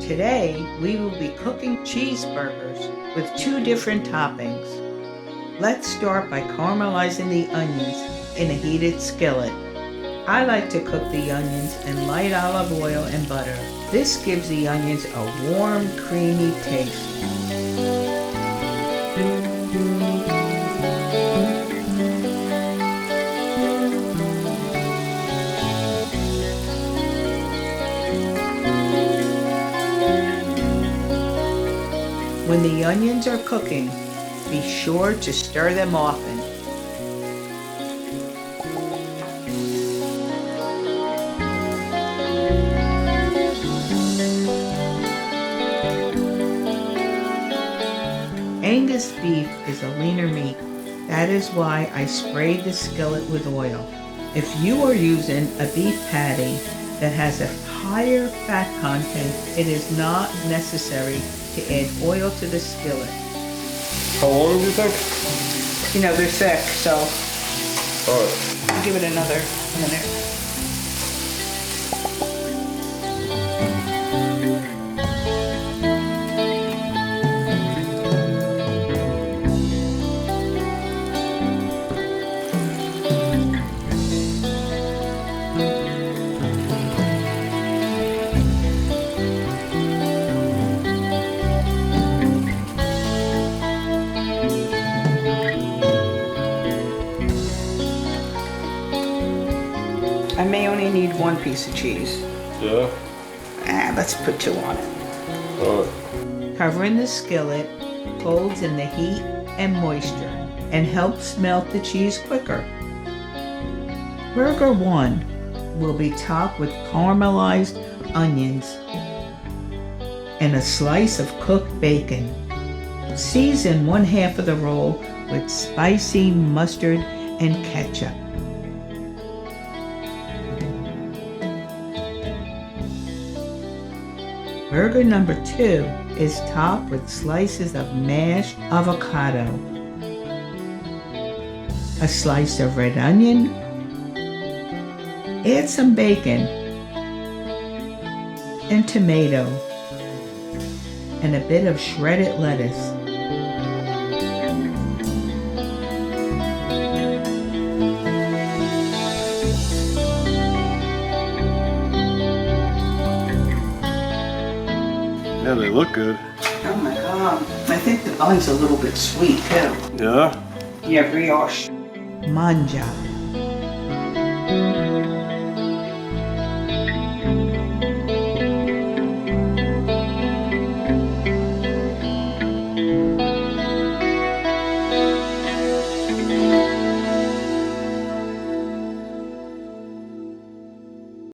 Today, we will be cooking cheeseburgers with 2 different toppings. Let's start by caramelizing the onions in a heated skillet. I like to cook the onions in light olive oil and butter. This gives the onions a warm, creamy taste. When the onions are cooking, be sure to stir them often. Angus beef is a leaner meat. That is why I sprayed the skillet with oil. If you are using a beef patty that has a higher fat content, it is not necessary to add oil to the skillet. How long do you think? You know, they're thick, so Alright. I'll give it another minute. I may only need 1 piece of cheese. Yeah? Let's put 2 on it. Alright. Covering the skillet holds in the heat and moisture and helps melt the cheese quicker. Burger 1 will be topped with caramelized onions and a slice of cooked bacon. Season 1/2 of the roll with spicy mustard and ketchup. Burger number 2 is topped with slices of mashed avocado, a slice of red onion, add some bacon and tomato, and a bit of shredded lettuce. Yeah, they look good. Oh my god. I think the bun's a little bit sweet too. Yeah? Yeah, brioche. Manja.